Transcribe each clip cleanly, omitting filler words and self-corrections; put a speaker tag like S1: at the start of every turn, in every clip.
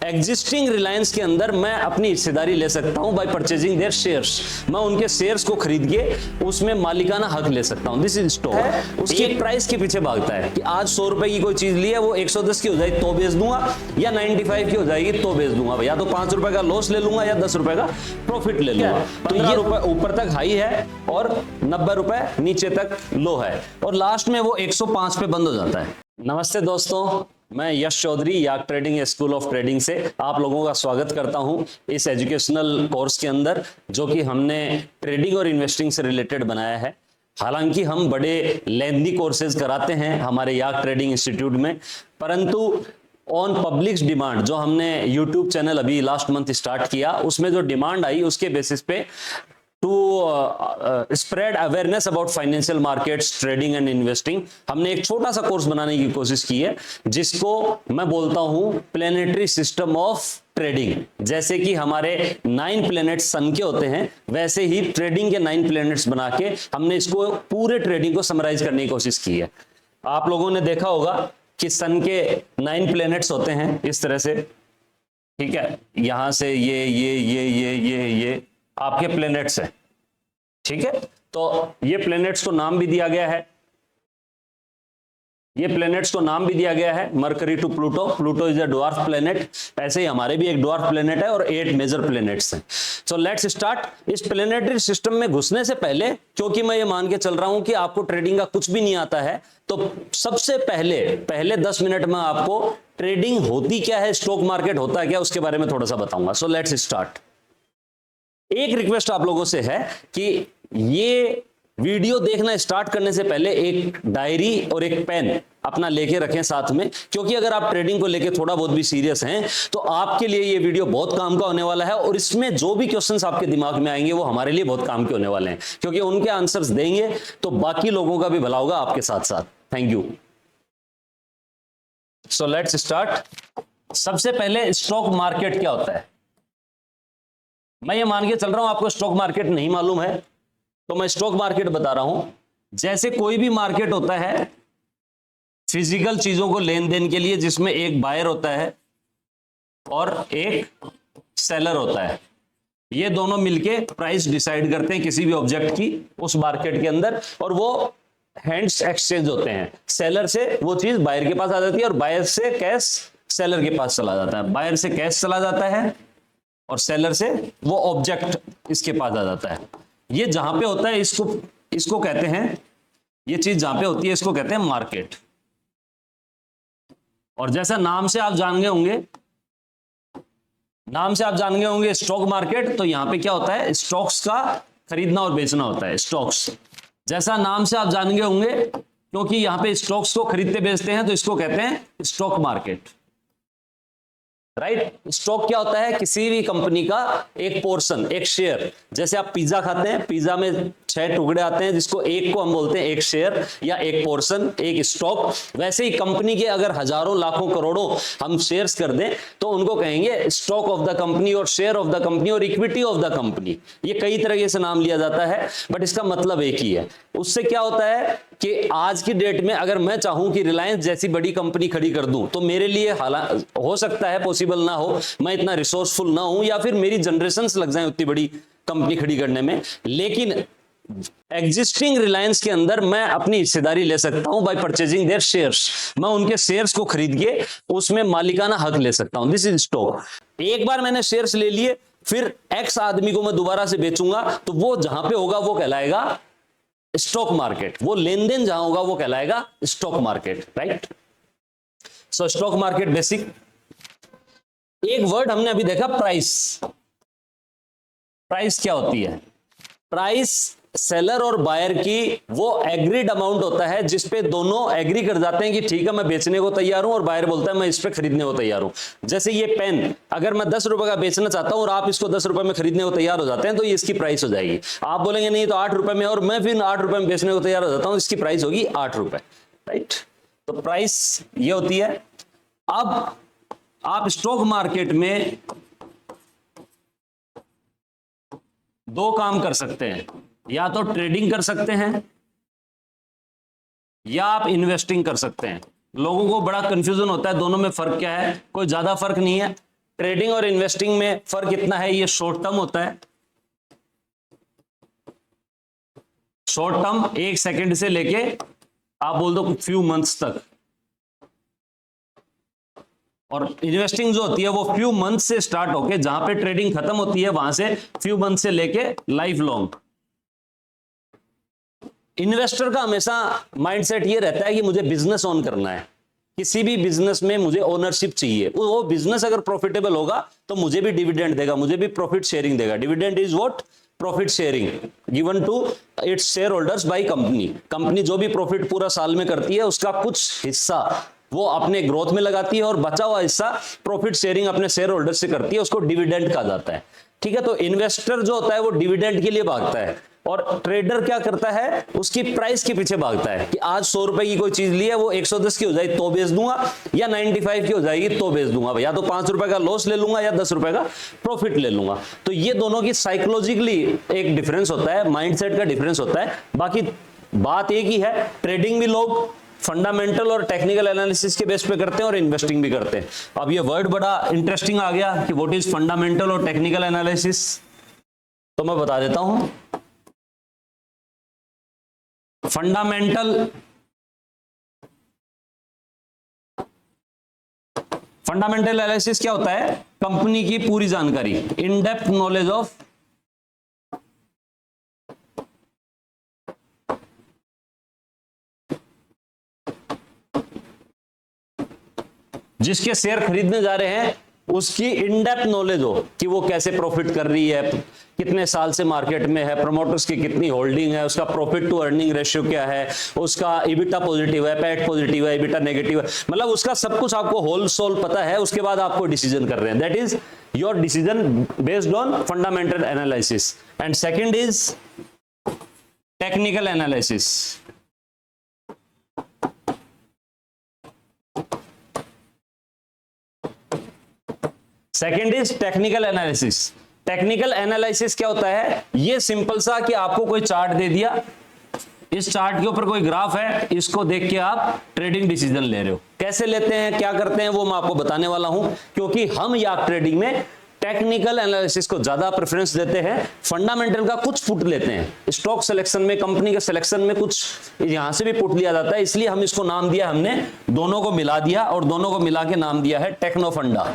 S1: Existing Reliance के अंदर मैं अपनी हिस्सेदारी ले सकता हूं बाय परचेजिंग देयर शेयर्स। मैं उनके शेयर्स को खरीद के उसमें मालिकाना हक ले सकता हूं। This is stock. उसकी एक प्राइस के पीछे भागता है कि आज 100 रुपए की कोई चीज ली है, वो 110 की हो जाएगी तो बेच दूंगा, या 95 की हो जाएगी तो बेच दूंगा। या तो 5 रुपए का लॉस ले लूंगा या 10 रुपए का प्रॉफिट ले लूंगा। 15 रुपए ऊपर तक हाई है और 90 रुपए नीचे तक लो है, और लास्ट में वो 105 पे बंद हो जाता है। नमस्ते दोस्तों, मैं यश चौधरी याक ट्रेडिंग स्कूल ऑफ ट्रेडिंग से आप लोगों का स्वागत करता हूं इस एजुकेशनल कोर्स के अंदर, जो कि हमने ट्रेडिंग और इन्वेस्टिंग से रिलेटेड बनाया है। हालांकि हम बड़े लेंथी कोर्सेज कराते हैं हमारे याक ट्रेडिंग इंस्टीट्यूट में, परंतु ऑन पब्लिक डिमांड जो हमने यूट्यूब चैनल अभी लास्ट मंथ स्टार्ट किया, उसमें जो डिमांड आई उसके बेसिस पे to spread awareness about financial markets, trading and investing, हमने एक छोटा सा कोर्स बनाने की कोशिश की है, जिसको मैं बोलता हूं प्लेनेटरी सिस्टम ऑफ ट्रेडिंग। जैसे कि हमारे 9 प्लेनेट्स सन के होते हैं, वैसे ही ट्रेडिंग के 9 प्लेनेट्स बना के हमने इसको पूरे ट्रेडिंग को समराइज करने की कोशिश की है। आप लोगों ने देखा होगा कि सन के 9 प्लेनेट्स होते हैं इस तरह से, ठीक है। यहां से ये आपके प्लेनेट्स हैं, ठीक है। तो ये प्लेनेट्स को नाम भी दिया गया है, ये प्लेनेट्स को नाम भी दिया गया है, Mercury to Pluto. Pluto is a dwarf planet, ऐसे ही हमारे भी एक ड्वार्फ प्लेनेट है और 8 मेजर प्लेनेट्स हैं। So let's start. इस प्लेनेटरी सिस्टम में घुसने से पहले, क्योंकि मैं ये मान के चल रहा हूं कि आपको ट्रेडिंग का कुछ भी नहीं आता है, तो सबसे पहले 10 मिनट में आपको ट्रेडिंग होती क्या है, स्टॉक मार्केट होता है क्या, उसके बारे में थोड़ा सा बताऊंगा। So let's start. एक रिक्वेस्ट आप लोगों से है कि ये वीडियो देखना स्टार्ट करने से पहले एक डायरी और एक पेन अपना लेके रखें साथ में, क्योंकि अगर आप ट्रेडिंग को लेके थोड़ा बहुत भी सीरियस हैं तो आपके लिए ये वीडियो बहुत काम का होने वाला है, और इसमें जो भी क्वेश्चंस आपके दिमाग में आएंगे वो हमारे लिए बहुत काम के होने वाले हैं, क्योंकि उनके आंसर्स देंगे तो बाकी लोगों का भी भला होगा आपके साथ साथ। Thank you. So let's start. सबसे पहले स्टॉक मार्केट क्या होता है। मैं ये मान के चल रहा हूं आपको स्टॉक मार्केट नहीं मालूम है, तो मैं स्टॉक मार्केट बता रहा हूं। जैसे कोई भी मार्केट होता है फिजिकल चीजों को लेन देन के लिए, जिसमें एक बायर होता है और एक सेलर होता है, ये दोनों मिलके प्राइस डिसाइड करते हैं किसी भी ऑब्जेक्ट की उस मार्केट के अंदर, और वो हैंड्स एक्सचेंज होते हैं। सेलर से वो चीज बायर के पास आ जाती है और बायर से कैश सेलर के पास चला जाता है। बायर से कैश चला जाता है और सेलर से वो ऑब्जेक्ट इसके पास आ जाता है। ये जहां पे होता है इसको कहते हैं, ये चीज जहां पे होती है इसको कहते हैं मार्केट। और जैसा नाम से आप जान गए होंगे स्टॉक मार्केट, तो यहां पे क्या होता है, स्टॉक्स का खरीदना और बेचना होता है। स्टॉक्स जैसा नाम से आप जान गए होंगे, क्योंकि यहां पे स्टॉक्स को खरीदते बेचते हैं, तो इसको कहते हैं स्टॉक मार्केट, राइट। स्टॉक क्या होता है, किसी भी कंपनी का एक पोर्शन, एक शेयर। जैसे आप पिज्जा खाते हैं, पिज्जा में 6 टुकड़े आते हैं, जिसको एक को हम बोलते हैं एक शेयर या एक पोर्शन, एक स्टॉक। वैसे ही कंपनी के अगर हजारों लाखों करोड़ों हम शेयर्स कर दें तो उनको कहेंगे स्टॉक ऑफ द कंपनी और शेयर ऑफ द कंपनी और इक्विटी ऑफ द कंपनी। ये कई तरह से नाम लिया जाता है, बट इसका मतलब एक ही है। उससे क्या होता है कि आज की डेट में अगर मैं चाहूं कि रिलायंस जैसी बड़ी कंपनी खड़ी कर दूं, तो मेरे लिए हो सकता है पॉसिबल ना हो, मैं इतना रिसोर्सफुल ना हूं, या फिर मेरी जनरेशंस लग जाए उतनी बड़ी कंपनी खड़ी करने में। लेकिन एग्जिस्टिंग रिलायंस के अंदर मैं अपनी हिस्सेदारी ले सकता हूं बाय परचेजिंग देयर शेयर्स। मैं उनके शेयर्स को खरीद के उसमें मालिकाना हक ले सकता हूं। This is stock. एक बार मैंने शेयर्स ले लिए, फिर एक्स आदमी को मैं दोबारा से बेचूंगा, तो वो जहां पे होगा वो कहलाएगा स्टॉक मार्केट। वो लेन देन जहां होगा वो कहलाएगा स्टॉक मार्केट, राइट। सो स्टॉक मार्केट बेसिक। एक वर्ड हमने अभी देखा, प्राइस। प्राइस क्या होती है? प्राइस सेलर और बायर की वो एग्रीड अमाउंट होता है जिसपे दोनों एग्री कर जाते हैं कि ठीक है मैं बेचने को तैयार हूं, और बायर बोलता है मैं इस पे खरीदने को तैयार हूं। जैसे ये पेन, अगर मैं 10 रुपए का बेचना चाहता हूं और आप इसको 10 रुपए में खरीदने को तैयार हो जाते हैं, तो ये इसकी प्राइस हो जाएगी। आप बोलेंगे नहीं तो 8 रुपए में, और मैं फिर 8 रुपए में बेचने को तैयार हो जाता हूं, इसकी प्राइस होगी 8 रुपए, राइट। तो प्राइस ये होती है। अब आप स्टॉक मार्केट में 2 काम कर सकते हैं, या तो ट्रेडिंग कर सकते हैं या आप इन्वेस्टिंग कर सकते हैं। लोगों को बड़ा कंफ्यूजन होता है दोनों में फर्क क्या है। कोई ज्यादा फर्क नहीं है। ट्रेडिंग और इन्वेस्टिंग में फर्क कितना है, ये शॉर्ट टर्म होता है, शॉर्ट टर्म 1 सेकंड से लेके आप बोल दो फ्यू मंथ्स तक, और इन्वेस्टिंग जो होती है वो फ्यू मंथ से स्टार्ट होके जहां पे ट्रेडिंग खत्म होती है वहां से फ्यू मंथ से लेके लाइफ लॉन्ग। इन्वेस्टर का हमेशा माइंडसेट ये रहता है कि मुझे बिजनेस ऑन करना है, किसी भी बिजनेस में मुझे ओनरशिप चाहिए, वो बिजनेस अगर प्रॉफिटेबल होगा तो मुझे भी डिविडेंड देगा, मुझे भी प्रॉफिट शेयरिंग देगा। Dividend is what, profit sharing given to its share holders by company. Company जो भी प्रॉफिट पूरा साल में करती है उसका कुछ हिस्सा वो अपने ग्रोथ में लगाती है और बचा हुआ हिस्सा प्रॉफिट शेयरिंग अपने शेयर होल्डर से करती है, उसको डिविडेंड कहा जाता है। ठीक है, तो इन्वेस्टर जो होता है वो डिविडेंड के लिए भागता है, और ट्रेडर क्या करता है, उसकी प्राइस के पीछे भागता है कि आज 100 रुपए की कोई चीज ली है, वो 110 की हो जाएगी तो बेच दूंगा, या 95 की हो जाएगी तो बेच दूंगा, या तो 5 रुपए का लॉस ले लूंगा या 10 रुपए का प्रॉफिट ले लूंगा। तो ये दोनों की साइकोलॉजिकली एक डिफरेंस होता है, माइंडसेट का डिफरेंस होता है। बाकी बात एक ही है, ट्रेडिंग भी लोग फंडामेंटल और टेक्निकल एनालिसिस के बेस पे करते हैं और इन्वेस्टिंग भी करते हैं। अब ये वर्ड बड़ा इंटरेस्टिंग आ गया कि व्हाट इज फंडामेंटल और टेक्निकल एनालिसिस, तो मैं बता देता हूं। फंडामेंटल एनालिसिस क्या होता है, कंपनी की पूरी जानकारी, इन डेप्थ नॉलेज ऑफ जिसके शेयर खरीदने जा रहे हैं उसकी इन डेप्थ नॉलेज हो कि वो कैसे प्रॉफिट कर रही है, कितने साल से मार्केट में है, प्रमोटर्स की कितनी होल्डिंग है, उसका प्रॉफिट टू अर्निंग रेशियो क्या है, उसका इबिटा पॉजिटिव है, पैट पॉजिटिव है, इबिटा नेगेटिव है, मतलब उसका सब कुछ आपको होल सोल पता है। उसके बाद आपको डिसीजन कर रहे हैं, that is your decision based on fundamental analysis. And second is technical analysis. Second is technical analysis. Technical analysis क्या होता है, ये सिंपल सा कि आपको कोई चार्ट दे दिया, इस चार्ट के ऊपर कोई ग्राफ है, इसको देख के आप ट्रेडिंग डिसीजन ले रहे हो। कैसे लेते हैं, क्या करते हैं, वो मैं आपको बताने वाला हूं, क्योंकि हम याक ट्रेडिंग में टेक्निकल एनालिसिस को ज्यादा प्रेफरेंस देते हैं, फंडामेंटल का कुछ पुट लेते हैं। स्टॉक सिलेक्शन में, कंपनी के सिलेक्शन में कुछ यहां से भी पुट लिया जाता है, इसलिए हम इसको नाम दिया, हमने दोनों को मिला दिया और दोनों को मिला के नाम दिया है टेक्नो फंडा।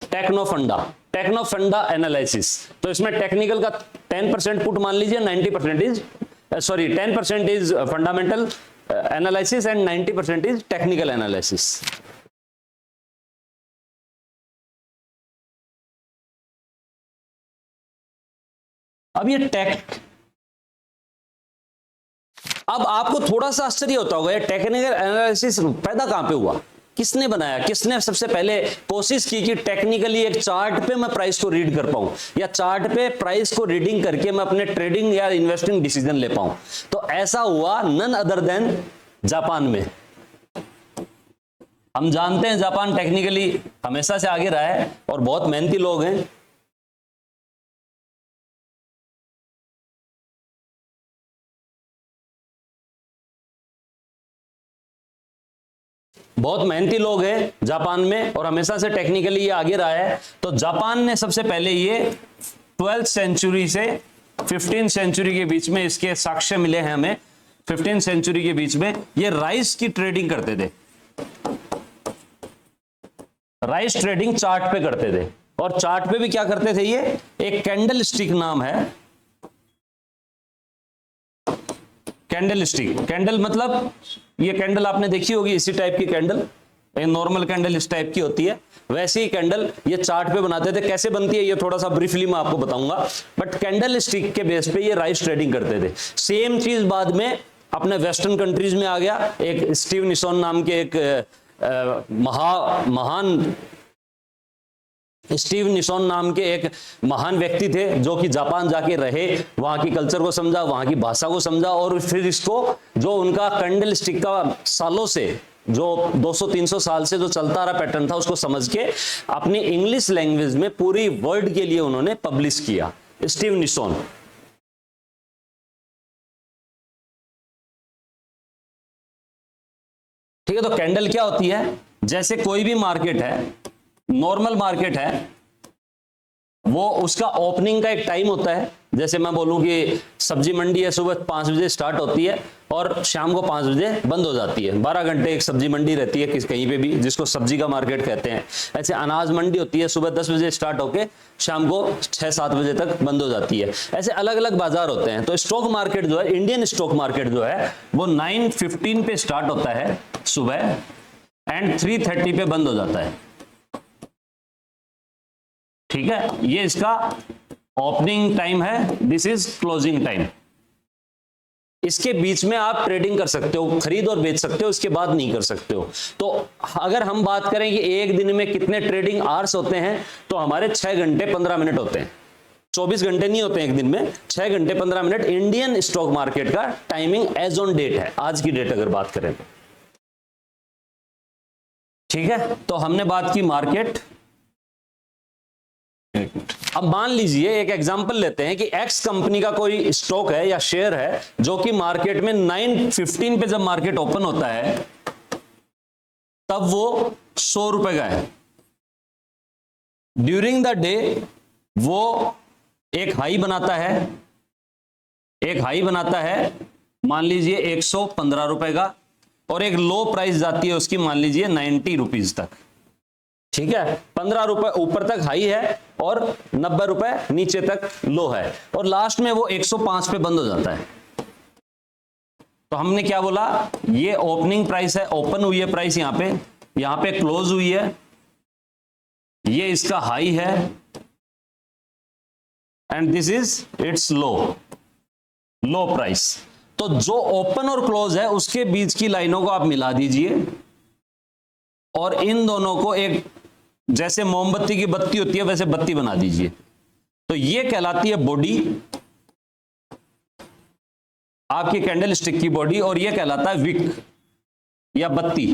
S1: टेक्नो फंडा एनालिसिस। तो इसमें टेक्निकल का 10% पुट मान लीजिए, 90% is 10% is fundamental analysis and 90% is technical analysis. अब ये अब आपको थोड़ा सा आश्चर्य होता होगा, ये टेक्निकल एनालिसिस पैदा कहां पे हुआ, किसने बनाया, किसने सबसे पहले कोशिश की कि टेक्निकली एक चार्ट पे मैं प्राइस को रीड कर पाऊं, या चार्ट पे प्राइस को रीडिंग करके मैं अपने ट्रेडिंग या इन्वेस्टिंग डिसीजन ले पाऊं। तो ऐसा हुआ नन अदर देन जापान में। हम जानते हैं जापान टेक्निकली हमेशा से आगे रहा है और बहुत मेहनती लोग हैं। बहुत मेहनती लोग हैं जापान में और हमेशा से टेक्निकली ये आगे रहा है। तो जापान ने सबसे पहले ये 12th सेंचुरी से 15th सेंचुरी के बीच में इसके साक्ष्य मिले हैं हमें। 15th सेंचुरी के बीच में ये राइस की ट्रेडिंग करते थे, राइस ट्रेडिंग चार्ट पे करते थे। और चार्ट पे भी क्या करते थे, ये एक कैंडल स्टिक नाम है, कैंडल स्टिक। कैंडल मतलब ये कैंडल आपने देखी होगी, इसी टाइप की कैंडल, नॉर्मल कैंडल इस टाइप की होती है, वैसी ही कैंडल ये चार्ट पे बनाते थे। कैसे बनती है ये थोड़ा सा ब्रीफली मैं आपको बताऊंगा, बट कैंडल स्टिक के बेस पे ये राइस ट्रेडिंग करते थे। सेम चीज बाद में अपने वेस्टर्न कंट्रीज में आ गया। एक स्टीव निसोन नाम के एक महान स्टीव निसोन नाम के एक महान व्यक्ति थे जो कि जापान जाके रहे, वहां की कल्चर को समझा, वहां की भाषा को समझा, और फिर इसको जो उनका कैंडल स्टिक का सालों से जो 200-300 साल से जो चलता रहा पैटर्न था उसको समझ के अपनी इंग्लिश लैंग्वेज में पूरी वर्ल्ड के लिए उन्होंने पब्लिश किया, स्टीव निसोन। ठीक है, तो कैंडल क्या होती है, जैसे कोई भी मार्केट है, नॉर्मल मार्केट है, वो उसका ओपनिंग का एक टाइम होता है। जैसे मैं बोलूं कि सब्जी मंडी है, सुबह 5 बजे स्टार्ट होती है और शाम को 5 बजे बंद हो जाती है। 12 घंटे एक सब्जी मंडी रहती है कहीं पे भी, जिसको सब्जी का मार्केट कहते हैं। ऐसे अनाज मंडी होती है, सुबह 10 बजे स्टार्ट होके शाम को 6-7 बजे तक बंद हो जाती है। ऐसे अलग अलग बाजार होते हैं। तो स्टॉक मार्केट जो है, इंडियन स्टॉक मार्केट जो है, वो 9:15 पे स्टार्ट होता है सुबह एंड 3:30 पे बंद हो जाता है। ठीक है, ये इसका ओपनिंग टाइम है, दिस इज क्लोजिंग टाइम। इसके बीच में आप ट्रेडिंग कर सकते हो, खरीद और बेच सकते हो, इसके बाद नहीं कर सकते हो। तो अगर हम बात करें कि एक दिन में कितने ट्रेडिंग आवर्स होते हैं, तो हमारे 6 घंटे 15 मिनट होते हैं। 24 घंटे नहीं होते एक दिन में, 6 घंटे 15 मिनट इंडियन स्टॉक मार्केट का टाइमिंग एज ऑन डेट है, आज की डेट अगर बात करें तो। ठीक है, तो हमने बात की मार्केट। अब मान लीजिए एक एग्जांपल लेते हैं कि एक्स कंपनी का कोई स्टॉक है या शेयर है, जो कि मार्केट में 9:15 पे जब मार्केट ओपन होता है तब वो 100 रुपए का है। ड्यूरिंग द डे वो एक हाई बनाता है, मान लीजिए 115 रुपए का, और एक लो प्राइस जाती है उसकी, मान लीजिए 90 रुपीज तक। ठीक है, 15 रुपए ऊपर तक हाई है और 90 रुपए नीचे तक लो है, और लास्ट में वो 105 पे बंद हो जाता है। तो हमने क्या बोला, ये ओपनिंग प्राइस है, ओपन हुई है प्राइस, यहां पे क्लोज हुई है, ये इसका हाई है and this is it's low price. तो जो ओपन और क्लोज है उसके बीच की लाइनों को आप मिला दीजिए और इन दोनों को एक, जैसे मोमबत्ती की बत्ती होती है वैसे बत्ती बना दीजिए। तो ये कहलाती है बॉडी, आपकी कैंडल स्टिक की बॉडी, और ये कहलाता है विक या बत्ती।